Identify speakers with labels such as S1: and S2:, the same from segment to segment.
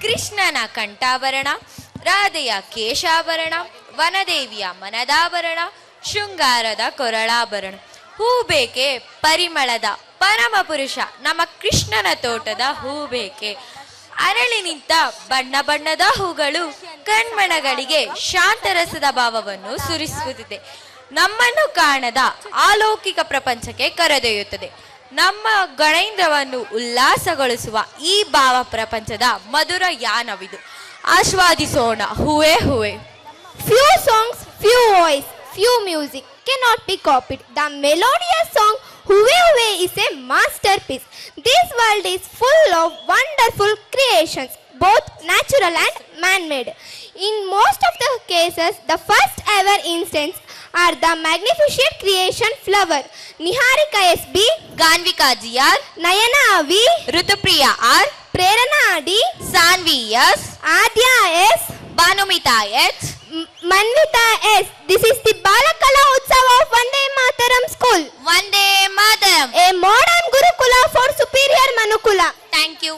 S1: ಕೃಷ್ಣನ ಕಂಠಾಭರಣ, ರಾಧೆಯ ಕೇಶಾಭರಣ, ವನದೇವಿಯ ಮನದಾಭರಣ, ಶೃಂಗಾರದ ಕೊರಳಾಭರಣ. ಹೂಬೇಕೆ ಪರಿಮಳದ ಪರಮ ಪುರುಷ ನಮ್ಮ ಕೃಷ್ಣನ ತೋಟದ ಹೂಬೇಕೆ. ಅರಳಿ ನಿಂತ ಬಣ್ಣ ಬಣ್ಣದ ಹೂಗಳು ಕಣ್ಮಣಗಳಿಗೆ ಶಾಂತರಸದ ಭಾವವನ್ನು ಸುರಿಸುತ್ತಿದೆ. ನಮ್ಮನ್ನು ಕಾಣದ ಅಲೌಕಿಕ ಪ್ರಪಂಚಕ್ಕೆ ಕರೆದೊಯ್ಯುತ್ತದೆ. ನಮ್ಮ ಗಣೇಂದ್ರವನ್ನು ಉಲ್ಲಾಸಗೊಳಿಸುವ ಈ ಭಾವ ಪ್ರಪಂಚದ ಮಧುರ ಯಾನವಿದು. ಆಸ್ವಾದಿಸೋಣ ಹೂವೇ ಹೂವೇ.
S2: Few songs, few voice, few music cannot be copied. The melodious song Huve Huve is a masterpiece. This world is full of wonderful creations, both natural and man-made. In most of the cases, the first ever instance are the magnificent creation flower. Niharika SB,
S1: ಗಾನ್ವಿಕಾ GR,
S2: Nayana V,
S1: ಋತುಪ್ರಿಯಾ R,
S2: Prerana D,
S1: Saanvi S,
S2: Adya S,
S1: ಭಾನುಮಿತಾ H,
S2: Manvita S. This is the Balakala Utsava of Vande Mataram School,
S1: Vande Mataram.
S2: a modern Gurukula for superior Manukula.
S1: Thank you.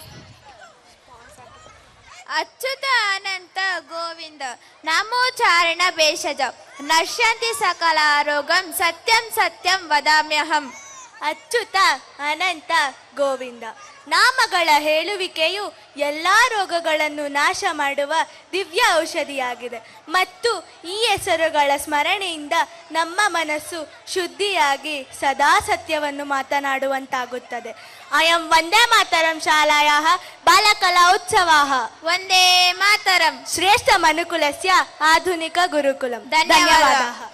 S3: Achyuta Ananta Govinda ನಾಮೋಚ್ಚಾರಣ ಭೇಷಜ ನಶ್ಯಂತಿ ಸಕಲ ರೋಗಂ ಸತ್ಯಂ ಸತ್ಯಂ ವದಾಮ್ಯಹಂ. ಅಚ್ಯುತ ಅನಂತ ಗೋವಿಂದ ನಾಮಗಳ ಹೇಳುವಿಕೆಯು ಎಲ್ಲ ರೋಗಗಳನ್ನು ನಾಶ ಮಾಡುವ ದಿವ್ಯ ಔಷಧಿಯಾಗಿದೆ ಮತ್ತು ಈ ಹೆಸರುಗಳ ಸ್ಮರಣೆಯಿಂದ ನಮ್ಮ ಮನಸ್ಸು ಶುದ್ಧಿಯಾಗಿ ಸದಾ ಸತ್ಯವನ್ನು ಮಾತನಾಡುವಂತಾಗುತ್ತದೆ. ಅಯಂ ವಂದೇ ಮಾತರಂ ಶಾಲಾಯಾಃ ಬಾಲಕಲಾ ಉತ್ಸವಾಃ. ವಂದೇ ಮಾತರಂ ಶ್ರೇಷ್ಠ ಮನುಕುಲಸ್ಯ ಆಧುನಿಕ ಗುರುಕುಲಂ. ಧನ್ಯವಾದಾः.